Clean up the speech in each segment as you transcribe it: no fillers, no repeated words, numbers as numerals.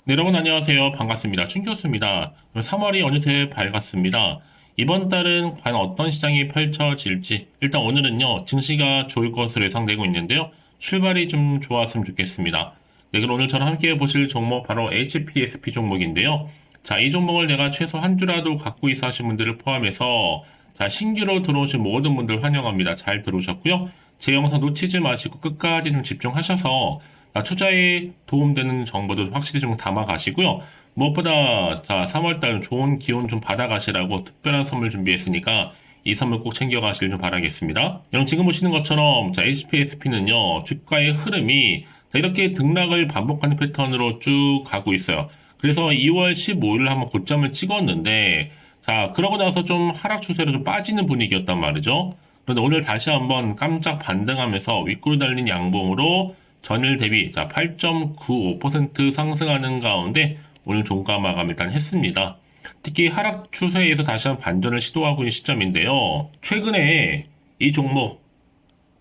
네, 여러분 안녕하세요. 반갑습니다. 춘교수입니다. 3월이 어느새 밝았습니다. 이번 달은 과연 어떤 시장이 펼쳐질지 일단 오늘은요. 증시가 좋을 것으로 예상되고 있는데요. 출발이 좀 좋았으면 좋겠습니다. 네, 그럼 오늘 저랑 함께 보실 종목 바로 HPSP 종목인데요. 자, 이 종목을 내가 최소 한 주라도 갖고 있어 하신 분들을 포함해서 자, 신규로 들어오신 모든 분들 환영합니다. 잘 들어오셨고요. 제 영상 놓치지 마시고 끝까지 좀 집중하셔서 투자에 도움되는 정보도 확실히 좀 담아 가시고요. 무엇보다 자 3월달 좋은 기운 좀 받아 가시라고 특별한 선물 준비했으니까 이 선물 꼭 챙겨 가시길 좀 바라겠습니다. 여러분 지금 보시는 것처럼 자 HPSP는요 주가의 흐름이 자, 이렇게 등락을 반복하는 패턴으로 쭉 가고 있어요. 그래서 2월 15일 한번 고점을 찍었는데 자 그러고 나서 좀 하락 추세로 좀 빠지는 분위기였단 말이죠. 그런데 오늘 다시 한번 깜짝 반등하면서 윗구르 달린 양봉으로 전일 대비 자 8.95% 상승하는 가운데 오늘 종가 마감 일단 했습니다. 특히 하락 추세에서 다시 한번 반전을 시도하고 있는 시점인데요. 최근에 이 종목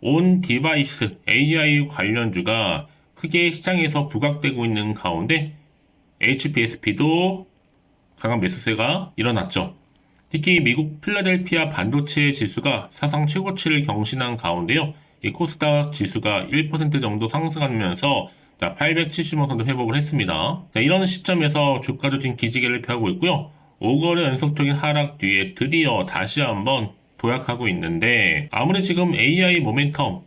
온 디바이스 AI 관련주가 크게 시장에서 부각되고 있는 가운데 HPSP도 강한 매수세가 일어났죠. 특히 미국 필라델피아 반도체 지수가 사상 최고치를 경신한 가운데요. 이 코스닥 지수가 1% 정도 상승하면서 870원 선도 회복을 했습니다. 자, 이런 시점에서 주가도 지금 기지개를 펴고 있고요. 5거래 연속적인 하락 뒤에 드디어 다시 한번 도약하고 있는데 아무리 지금 AI 모멘텀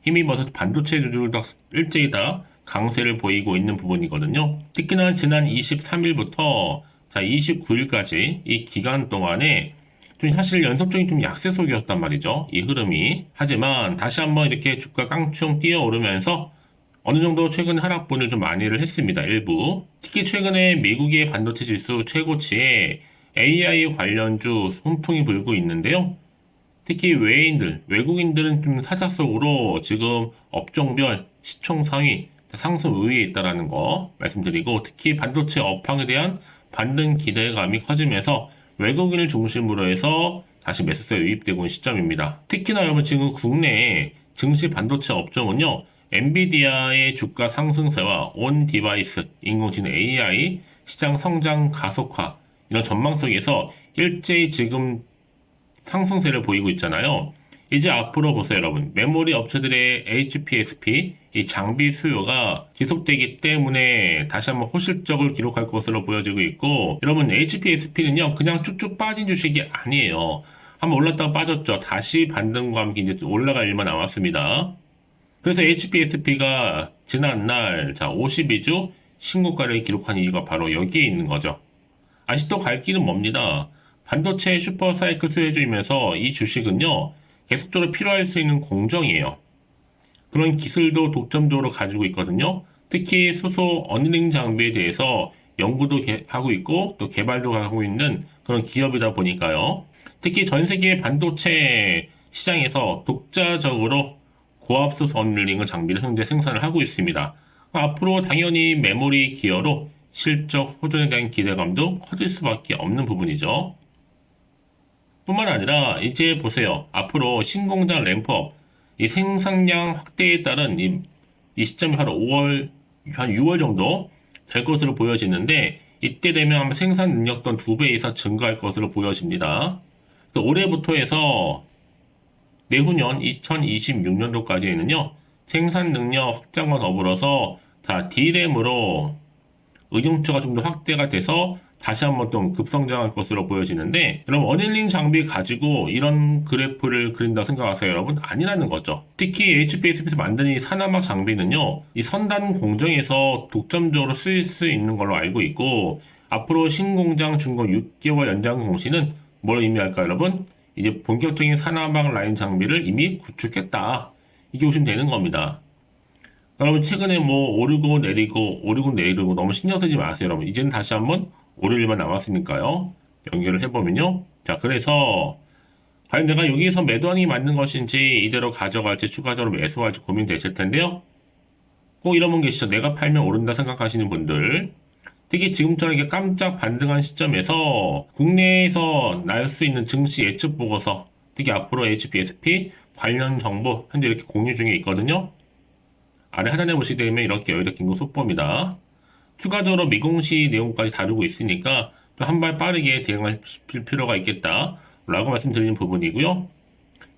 힘입어서 반도체 주주도 일제히 다 강세를 보이고 있는 부분이거든요. 특히나 지난 23일부터 자 29일까지 이 기간 동안에 좀 사실 연속적인 좀 약세속이었단 말이죠. 이 흐름이. 하지만 다시 한번 이렇게 주가 깡충 뛰어오르면서 어느 정도 최근 하락분을 좀 많이를 했습니다. 일부. 특히 최근에 미국의 반도체 지수 최고치에 AI 관련주 훈풍이 불고 있는데요. 특히 외국인들은 좀 사자성어로 지금 업종별 시총 상위 상승 우위에 있다라는 거 말씀드리고 특히 반도체 업황에 대한 반등 기대감이 커지면서 외국인을 중심으로 해서 다시 매수세에 유입되고 있는 시점입니다. 특히나 여러분 지금 국내 증시 반도체 업종은요. 엔비디아의 주가 상승세와 온 디바이스, 인공지능 AI, 시장 성장 가속화 이런 전망 속에서 일제히 지금 상승세를 보이고 있잖아요. 이제 앞으로 보세요, 여러분. 메모리 업체들의 HPSP, 이 장비 수요가 지속되기 때문에 다시 한번 호실적을 기록할 것으로 보여지고 있고, 여러분, HPSP는요, 그냥 쭉쭉 빠진 주식이 아니에요. 한번 올랐다가 빠졌죠. 다시 반등과 함께 이제 올라갈 일만 남았습니다. 그래서 HPSP가 지난날, 자, 52주 신고가를 기록한 이유가 바로 여기에 있는 거죠. 아직도 갈 길은 멉니다. 반도체 슈퍼사이클 수혜주이면서 이 주식은요, 계속적으로 필요할 수 있는 공정이에요. 그런 기술도 독점적으로 가지고 있거든요. 특히 수소 어닝 장비에 대해서 연구도 하고 있고 또 개발도 하고 있는 그런 기업이다 보니까요. 특히 전 세계 반도체 시장에서 독자적으로 고압수소 어닝 장비를 현재 생산을 하고 있습니다. 앞으로 당연히 메모리 기어로 실적 호전에 대한 기대감도 커질 수밖에 없는 부분이죠. 뿐만 아니라 이제 보세요. 앞으로 신공장 램프업, 이 생산량 확대에 따른 이 시점이 바로 5월, 한 6월 정도 될 것으로 보여지는데 이때 되면 아마 생산 능력도 2배 이상 증가할 것으로 보여집니다. 그래서 올해부터 해서 내후년 2026년도까지는요. 생산 능력 확장과 더불어서 다 D램으로 응용처가 좀 더 확대가 돼서 다시 한번 좀 급성장할 것으로 보여지는데 여러분 어닝 장비 가지고 이런 그래프를 그린다고 생각하세요 여러분? 아니라는 거죠. 특히 HPSP에서 만든 이 산화막 장비는요 이 선단 공정에서 독점적으로 쓰일 수 있는 걸로 알고 있고 앞으로 신공장 준공 6개월 연장 공시는 뭘 의미할까요 여러분? 이제 본격적인 산화막 라인 장비를 이미 구축했다 이게 보시면 되는 겁니다. 여러분 최근에 뭐 오르고 내리고 너무 신경 쓰지 마세요 여러분. 이제는 다시 한번 오를 일만 남았으니까요. 연결을 해보면요. 자 그래서 과연 내가 여기에서 매도하는 게 맞는 것인지 이대로 가져갈지 추가적으로 매수할지 고민되실 텐데요. 꼭 이런 분 계시죠. 내가 팔면 오른다 생각하시는 분들. 특히 지금처럼 이렇게 깜짝 반등한 시점에서 국내에서 날 수 있는 증시 예측 보고서 특히 앞으로 HPSP 관련 정보 현재 이렇게 공유 중에 있거든요. 아래 하단에 보시게 되면 이렇게 여기다 긴거 속보입니다. 추가적으로 미공시 내용까지 다루고 있으니까 또 한 발 빠르게 대응할 필요가 있겠다 라고 말씀드리는 부분이고요.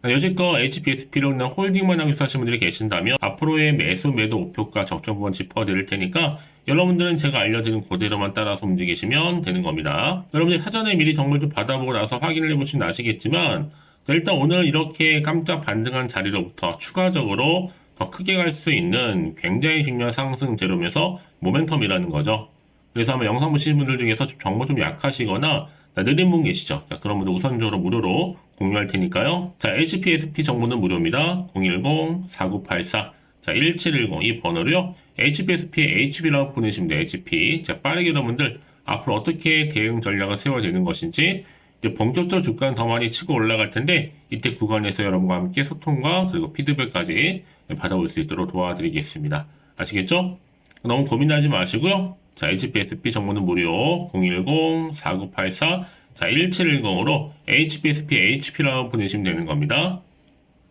여지껏 HPSP로 그냥 홀딩만 하고 있어 하시는 분들이 계신다면 앞으로의 매수 매도 목표가 적정 구간 짚어드릴 테니까 여러분들은 제가 알려드린 그대로만 따라서 움직이시면 되는 겁니다. 여러분들 사전에 미리 정보를 좀 받아보고 나서 확인을 해보시면 아시겠지만 일단 오늘 이렇게 깜짝 반등한 자리로부터 추가적으로 더 크게 갈 수 있는 굉장히 중요한 상승 재료면서 모멘텀이라는 거죠. 그래서 아마 영상 보시는 분들 중에서 정보 좀 약하시거나 느린 분 계시죠? 자, 그런 분들 우선적으로 무료로 공유할 테니까요. 자, HPSP 정보는 무료입니다. 010-4984. 자, 1710 이 번호로요. HPSP HB라고 보내시면 돼요. HP. 자, 빠르게 여러분들 앞으로 어떻게 대응 전략을 세워야 되는 것인지 이제 본격적으로 주가는 더 많이 치고 올라갈 텐데 이때 구간에서 여러분과 함께 소통과 그리고 피드백까지 받아볼 수 있도록 도와드리겠습니다. 아시겠죠? 너무 고민하지 마시고요. 자, HPSP 정보는 무료 010-4984 자, 1710으로 HPSP HP라고 보내시면 되는 겁니다.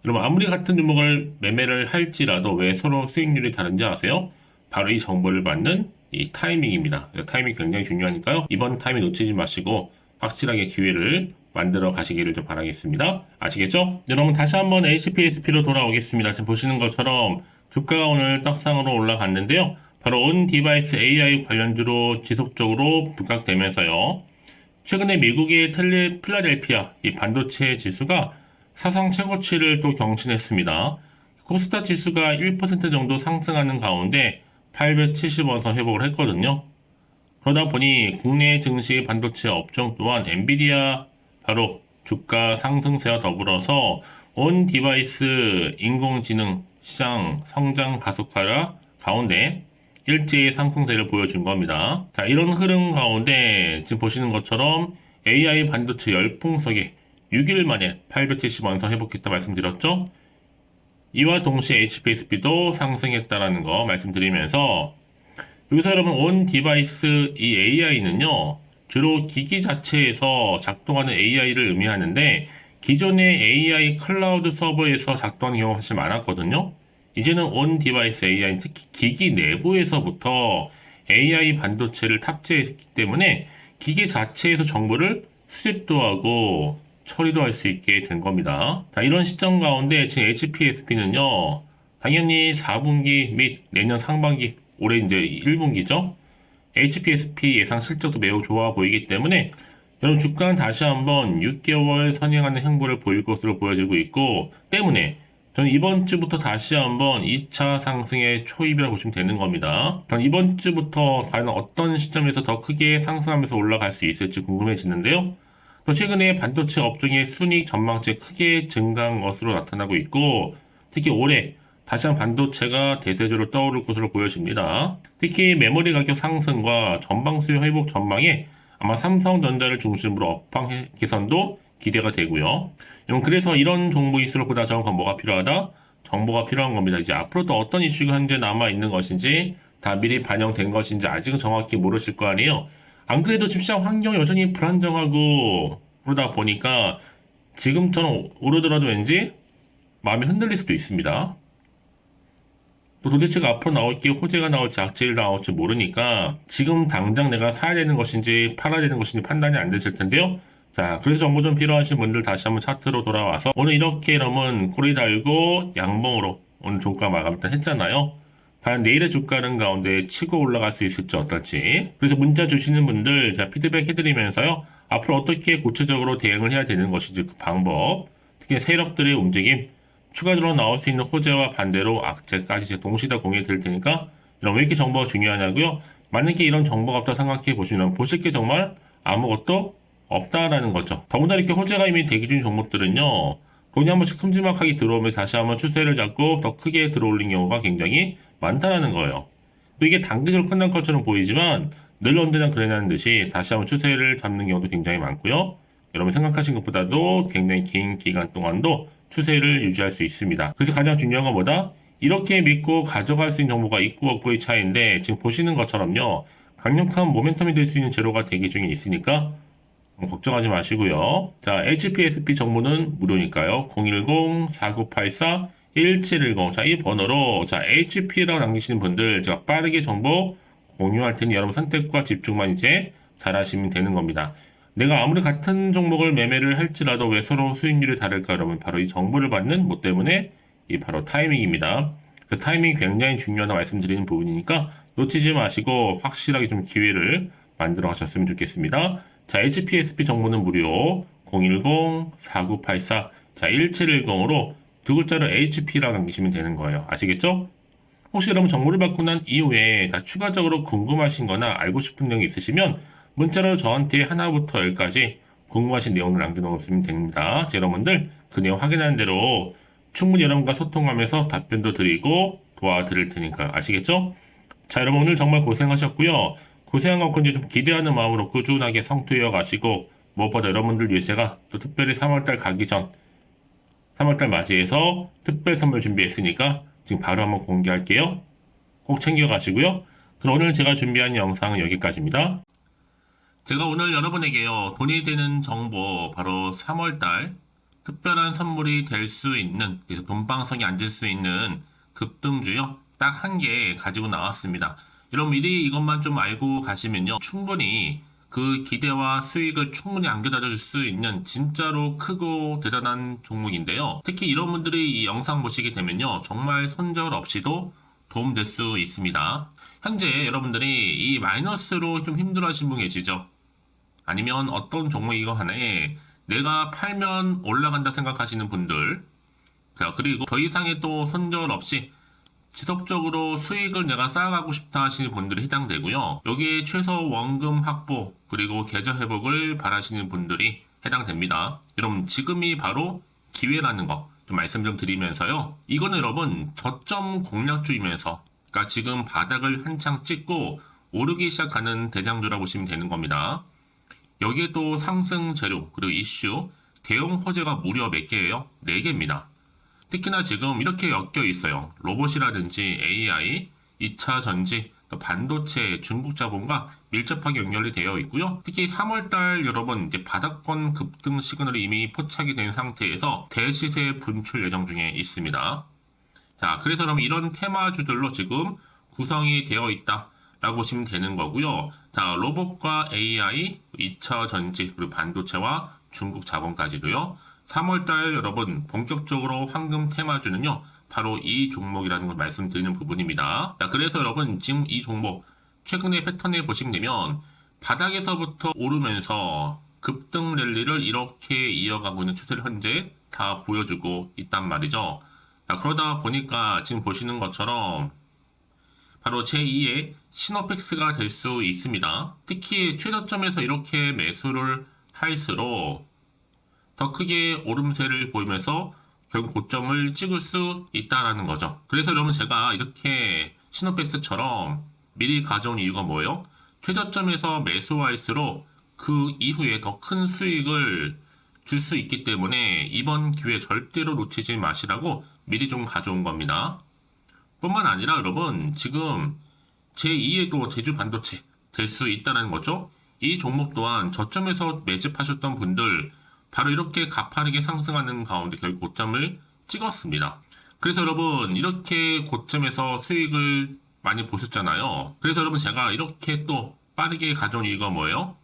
여러분 아무리 같은 종목을 매매를 할지라도 왜 서로 수익률이 다른지 아세요? 바로 이 정보를 받는 이 타이밍입니다. 타이밍이 굉장히 중요하니까요. 이번 타이밍 놓치지 마시고 확실하게 기회를 만들어 가시기를 좀 바라겠습니다. 아시겠죠? 여러분 다시 한번 HPSP로 돌아오겠습니다. 지금 보시는 것처럼 주가가 오늘 떡상으로 올라갔는데요. 바로 온 디바이스 AI 관련주로 지속적으로 부각되면서요. 최근에 미국의 필라델피아 이 반도체 지수가 사상 최고치를 또 경신했습니다. 코스닥 지수가 1% 정도 상승하는 가운데 870원선 회복을 했거든요. 그러다 보니 국내 증시 반도체 업종 또한 엔비디아 바로 주가 상승세와 더불어서 온 디바이스 인공지능 시장 성장 가속화 가운데 일제히 상승세를 보여준 겁니다. 자, 이런 흐름 가운데 지금 보시는 것처럼 AI 반도체 열풍석에 6일 만에 870원선 회복했다 말씀드렸죠. 이와 동시에 HPSP도 상승했다라는 거 말씀드리면서 여기서 여러분 온 디바이스 이 AI는요 주로 기기 자체에서 작동하는 AI를 의미하는데 기존의 AI 클라우드 서버에서 작동하는 경우가 사실 많았거든요. 이제는 온 디바이스 AI, 특히 기기 내부에서부터 AI 반도체를 탑재했기 때문에 기기 자체에서 정보를 수집도 하고 처리도 할 수 있게 된 겁니다. 자, 이런 시점 가운데 지금 HPSP는요, 당연히 4분기 및 내년 상반기, 올해 이제 1분기죠. HPSP 예상 실적도 매우 좋아 보이기 때문에 여러분 주가는 다시 한번 6개월 선행하는 행보를 보일 것으로 보여지고 있고 때문에 저는 이번 주부터 다시 한번 2차 상승의 초입이라고 보시면 되는 겁니다. 저는 이번 주부터 과연 어떤 시점에서 더 크게 상승하면서 올라갈 수 있을지 궁금해지는데요. 또 최근에 반도체 업종의 순이익 전망치 크게 증가한 것으로 나타나고 있고 특히 올해 다시 한번 반도체가 대세주로 떠오를 것으로 보여집니다. 특히 메모리 가격 상승과 전방 수요 회복 전망에 아마 삼성전자를 중심으로 업황 개선도 기대가 되고요. 그래서 이런 정보일수록 보다 정확한 뭐가 필요하다? 정보가 필요한 겁니다. 이제 앞으로 또 어떤 이슈가 현재 남아있는 것인지 다 미리 반영된 것인지 아직은 정확히 모르실 거 아니에요. 안 그래도 지금 시장 환경이 여전히 불안정하고 그러다 보니까 지금처럼 오르더라도 왠지 마음이 흔들릴 수도 있습니다. 또 도대체가 앞으로 나올 게 호재가 나올지 악재가 나올지 모르니까 지금 당장 내가 사야 되는 것인지 팔아야 되는 것인지 판단이 안 되실 텐데요. 자, 그래서 정보 좀 필요하신 분들 다시 한번 차트로 돌아와서 오늘 이렇게 여러분 꼬리 달고 양봉으로 오늘 종가 마감 일단 했잖아요. 과연 내일의 주가는 가운데 치고 올라갈 수 있을지 어떨지. 그래서 문자 주시는 분들 자 피드백 해드리면서요. 앞으로 어떻게 구체적으로 대응을 해야 되는 것인지 그 방법, 특히 세력들의 움직임, 추가적으로 나올 수 있는 호재와 반대로 악재까지 제가 동시에 다 공유해 드릴 테니까 이런 왜 이렇게 정보가 중요하냐고요? 만약에 이런 정보가 없다 생각해 보시면 보실 게 정말 아무것도 없다라는 거죠. 더군다나 이렇게 호재가 이미 대기 중인 종목들은요. 돈이 한 번씩 큼지막하게 들어오면 다시 한번 추세를 잡고 더 크게 들어올린 경우가 굉장히 많다라는 거예요. 또 이게 단기적으로 끝난 것처럼 보이지만 늘 언제나 그러냐는 듯이 다시 한번 추세를 잡는 경우도 굉장히 많고요. 여러분 생각하신 것보다도 굉장히 긴 기간 동안도 추세를 유지할 수 있습니다. 그래서 가장 중요한 건 뭐다? 이렇게 믿고 가져갈 수 있는 정보가 있고 없고의 차이인데 지금 보시는 것처럼요. 강력한 모멘텀이 될 수 있는 재료가 대기 중에 있으니까 걱정하지 마시고요. 자, HPSP 정보는 무료니까요. 010-4984-1710. 자, 이 번호로, 자, HP라고 남기시는 분들, 제가 빠르게 정보 공유할 테니 여러분 선택과 집중만 이제 잘 하시면 되는 겁니다. 내가 아무리 같은 종목을 매매를 할지라도 왜 서로 수익률이 다를까 여러분? 바로 이 정보를 받는 뭐 때문에 이 바로 타이밍입니다. 그 타이밍이 굉장히 중요하다 말씀드리는 부분이니까 놓치지 마시고 확실하게 좀 기회를 만들어 가셨으면 좋겠습니다. 자, HPSP 정보는 무료 010-4984 자, 1710으로 두 글자로 HP라고 남기시면 되는 거예요. 아시겠죠? 혹시 여러분 정보를 받고 난 이후에 추가적으로 궁금하신 거나 알고 싶은 내용이 있으시면 문자로 저한테 하나부터 열까지 궁금하신 내용을 남겨놓으시면 됩니다. 자, 여러분들 그 내용 확인하는 대로 충분히 여러분과 소통하면서 답변도 드리고 도와드릴 테니까 아시겠죠? 자, 여러분 오늘 정말 고생하셨고요. 고생한 것과 이제 좀 기대하는 마음으로 꾸준하게 성투해 가시고 무엇보다 여러분들 위해 제가 또 특별히 3월달 가기 전 3월달 맞이해서 특별 선물 준비했으니까 지금 바로 한번 공개할게요. 꼭 챙겨가시고요. 그럼 오늘 제가 준비한 영상은 여기까지입니다. 제가 오늘 여러분에게요. 돈이 되는 정보 바로 3월달 특별한 선물이 될 수 있는 그래서 돈방석에 앉을 수 있는 급등주요. 딱 한 개 가지고 나왔습니다. 여러분 미리 이것만 좀 알고 가시면요. 충분히 그 기대와 수익을 충분히 안겨다 줄 수 있는 진짜로 크고 대단한 종목인데요. 특히 이런 분들이 이 영상 보시게 되면요. 정말 손절 없이도 도움될 수 있습니다. 현재 여러분들이 이 마이너스로 좀 힘들어 하신 분 계시죠? 아니면 어떤 종목이고 하나에 내가 팔면 올라간다 생각하시는 분들 자, 그리고 더 이상의 또 손절 없이 지속적으로 수익을 내가 쌓아가고 싶다 하시는 분들이 해당되고요. 여기에 최소 원금 확보 그리고 계좌 회복을 바라시는 분들이 해당됩니다. 여러분 지금이 바로 기회라는 거 좀 말씀 좀 드리면서요. 이거는 여러분 저점 공략주이면서 그러니까 지금 바닥을 한창 찍고 오르기 시작하는 대장주라고 보시면 되는 겁니다. 여기에 또 상승 재료 그리고 이슈 대형 호재가 무려 몇 개예요? 4개입니다. 특히나 지금 이렇게 엮여 있어요. 로봇이라든지 AI, 2차 전지, 반도체, 중국 자본과 밀접하게 연결이 되어 있고요. 특히 3월달 여러분 이제 바닥권 급등 시그널이 이미 포착이 된 상태에서 대시세 분출 예정 중에 있습니다. 자, 그래서 그럼 이런 테마주들로 지금 구성이 되어 있다라고 보시면 되는 거고요. 자, 로봇과 AI, 2차 전지, 그리고 반도체와 중국 자본까지도요. 3월달 여러분 본격적으로 황금 테마주는요. 바로 이 종목이라는 걸 말씀드리는 부분입니다. 자, 그래서 여러분 지금 이 종목 최근의 패턴을 보시면 되면 바닥에서부터 오르면서 급등 랠리를 이렇게 이어가고 있는 추세를 현재 다 보여주고 있단 말이죠. 자, 그러다 보니까 지금 보시는 것처럼 바로 제2의 시노펙스가 될 수 있습니다. 특히 최저점에서 이렇게 매수를 할수록 더 크게 오름세를 보이면서 결국 고점을 찍을 수 있다라는 거죠. 그래서 여러분 제가 이렇게 시노펙스처럼 미리 가져온 이유가 뭐예요? 최저점에서 매수할수록 그 이후에 더 큰 수익을 줄 수 있기 때문에 이번 기회 절대로 놓치지 마시라고 미리 좀 가져온 겁니다. 뿐만 아니라 여러분 지금 제2의 또 제주 반도체 될 수 있다는 거죠. 이 종목 또한 저점에서 매집하셨던 분들 바로 이렇게 가파르게 상승하는 가운데 결국 고점을 찍었습니다. 그래서 여러분 이렇게 고점에서 수익을 많이 보셨잖아요. 그래서 여러분 제가 이렇게 또 빠르게 가져온 이유가 뭐예요?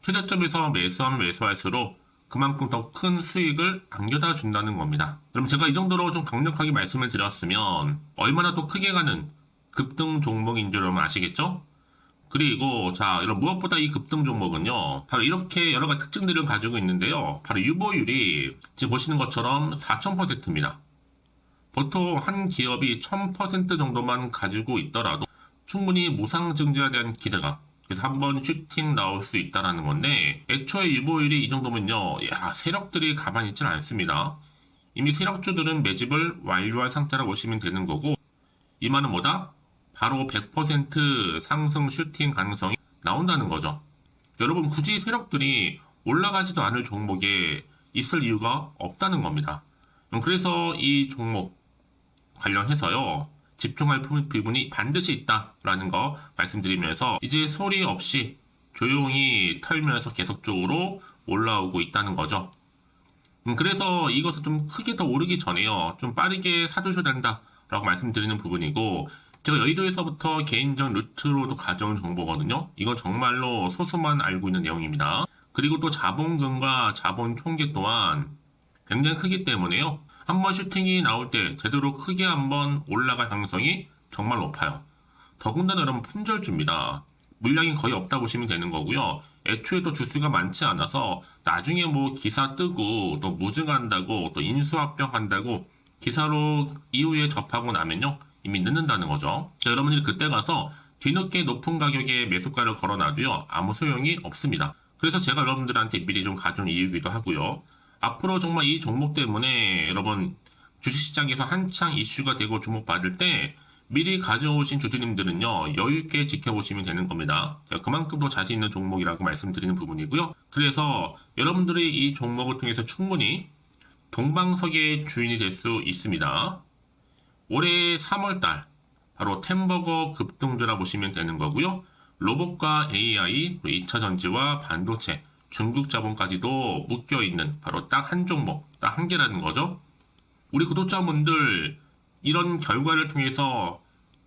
최저점에서 매수하면 매수할수록 그만큼 더 큰 수익을 안겨다 준다는 겁니다. 그럼 제가 이 정도로 좀 강력하게 말씀을 드렸으면 얼마나 또 크게 가는 급등 종목인 줄 여러분 아시겠죠? 그리고 자 이런 무엇보다 이 급등 종목은요 바로 이렇게 여러 가지 특징들을 가지고 있는데요. 바로 유보율이 지금 보시는 것처럼 4000%입니다. 보통 한 기업이 1000% 정도만 가지고 있더라도 충분히 무상증자에 대한 기대가 그래서 한번 슈팅 나올 수 있다라는 건데 애초에 유보율이 이 정도면요 야 세력들이 가만히 있지는 않습니다. 이미 세력주들은 매집을 완료한 상태라고 보시면 되는 거고 이 말은 뭐다? 바로 100% 상승 슈팅 가능성이 나온다는 거죠. 여러분 굳이 세력들이 올라가지도 않을 종목에 있을 이유가 없다는 겁니다. 그래서 이 종목 관련해서요. 집중할 부분이 반드시 있다라는 거 말씀드리면서 이제 소리 없이 조용히 털면서 계속적으로 올라오고 있다는 거죠. 그래서 이것을 좀 크게 더 오르기 전에요. 좀 빠르게 사두셔야 된다라고 말씀드리는 부분이고 제가 여의도에서부터 개인적 루트로도 가져온 정보거든요. 이건 정말로 소수만 알고 있는 내용입니다. 그리고 또 자본금과 자본 총계 또한 굉장히 크기 때문에요. 한번 슈팅이 나올 때 제대로 크게 한번 올라갈 가능성이 정말 높아요. 더군다나 여러분 품절주입니다. 물량이 거의 없다 보시면 되는 거고요. 애초에 또 주수가 많지 않아서 나중에 뭐 기사 뜨고 또 무증한다고 또 인수합병한다고 기사로 이후에 접하고 나면요. 이미 늦는다는 거죠. 자, 여러분들이 그때 가서 뒤늦게 높은 가격에 매수가를 걸어놔도요. 아무 소용이 없습니다. 그래서 제가 여러분들한테 미리 좀 가져온 이유기도 하고요. 앞으로 정말 이 종목 때문에 여러분 주식시장에서 한창 이슈가 되고 주목받을 때 미리 가져오신 주주님들은요, 여유있게 지켜보시면 되는 겁니다. 그만큼 더 자신 있는 종목이라고 말씀드리는 부분이고요. 그래서 여러분들이 이 종목을 통해서 충분히 동방석의 주인이 될 수 있습니다. 올해 3월달, 바로 템버거 급등주라 보시면 되는 거고요. 로봇과 AI, 2차 전지와 반도체, 중국 자본까지도 묶여있는 바로 딱 한 종목, 딱 한 개라는 거죠. 우리 구독자분들, 이런 결과를 통해서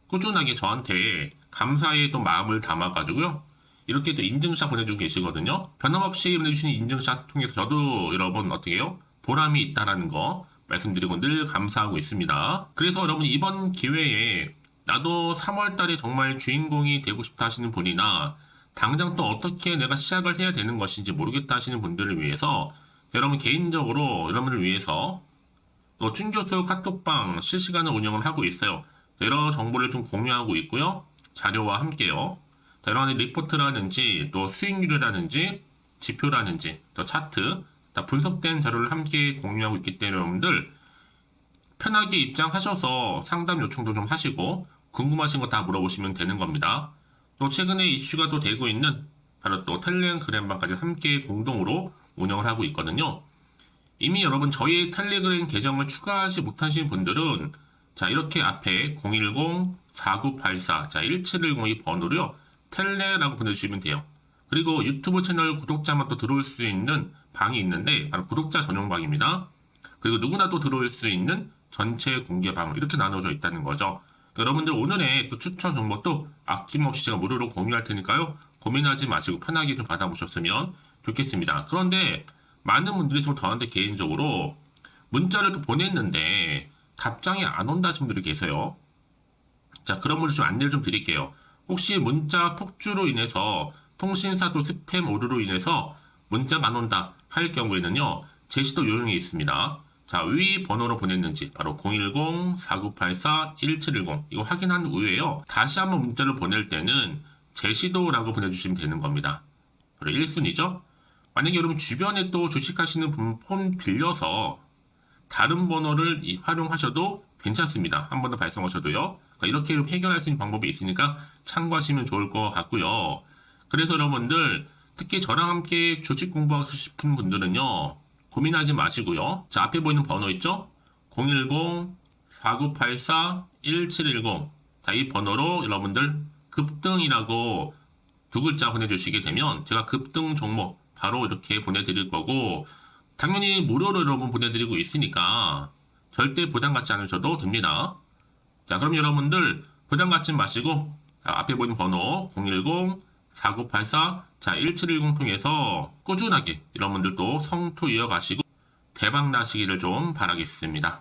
꾸준하게 저한테 감사의 또 마음을 담아가지고요. 이렇게 또 인증샷 보내주고 계시거든요. 변함없이 보내주시는 인증샷 통해서 저도 여러분 어떻게 해요? 보람이 있다라는 거 말씀드리고 늘 감사하고 있습니다. 그래서 여러분 이번 기회에 나도 3월 달에 정말 주인공이 되고 싶다 하시는 분이나 당장 또 어떻게 내가 시작을 해야 되는 것인지 모르겠다 하시는 분들을 위해서 여러분 개인적으로 여러분을 위해서 또 춘교수 카톡방 실시간으로 운영을 하고 있어요. 여러 정보를 좀 공유하고 있고요. 자료와 함께요. 여러 가지 리포트라든지 또 수익률이라든지 지표라든지 또 차트 다 분석된 자료를 함께 공유하고 있기 때문에 여러분들 편하게 입장하셔서 상담 요청도 좀 하시고 궁금하신 거 다 물어보시면 되는 겁니다. 또 최근에 이슈가 또 되고 있는 바로 또 텔레그램방까지 함께 공동으로 운영을 하고 있거든요. 이미 여러분 저희 텔레그램 계정을 추가하지 못하신 분들은 자 이렇게 앞에 010-4984 자 1710이 번호로요. 텔레라고 보내주시면 돼요. 그리고 유튜브 채널 구독자만 또 들어올 수 있는 방이 있는데 바로 구독자 전용 방입니다. 그리고 누구나 또 들어올 수 있는 전체 공개 방 이렇게 나눠져 있다는 거죠. 그러니까 여러분들 오늘의 또 추천 정보도 아낌없이 제가 무료로 공유할 테니까요. 고민하지 마시고 편하게 좀 받아보셨으면 좋겠습니다. 그런데 많은 분들이 좀 저한테 개인적으로 문자를 또 보냈는데 답장이 안 온다 하신 분들이 계세요. 자, 그런 분들 좀 안내를 좀 드릴게요. 혹시 문자 폭주로 인해서 통신사도 스팸 오류로 인해서 문자가 안 온다 할 경우에는요. 제시도 요령이 있습니다. 자, 위 번호로 보냈는지 바로 010-4984-1710 이거 확인한 후에요. 다시 한번 문자를 보낼 때는 제시도라고 보내주시면 되는 겁니다. 바로 1순위죠. 만약에 여러분 주변에 또 주식하시는 분 폰 빌려서 다른 번호를 활용하셔도 괜찮습니다. 한 번 더 발송하셔도요. 그러니까 이렇게 해결할 수 있는 방법이 있으니까 참고하시면 좋을 것 같고요. 그래서 여러분들 특히 저랑 함께 주식 공부하고 싶은 분들은요. 고민하지 마시고요. 자, 앞에 보이는 번호 있죠? 010-4984-1710 자, 이 번호로 여러분들 급등이라고 두 글자 보내주시게 되면 제가 급등 종목 바로 이렇게 보내드릴 거고 당연히 무료로 여러분 보내드리고 있으니까 절대 부담 갖지 않으셔도 됩니다. 자, 그럼 여러분들 부담 갖지 마시고 자, 앞에 보이는 번호 010-4984 자, 1710 통해서 꾸준하게 여러분들도 성투 이어가시고 대박 나시기를 좀 바라겠습니다.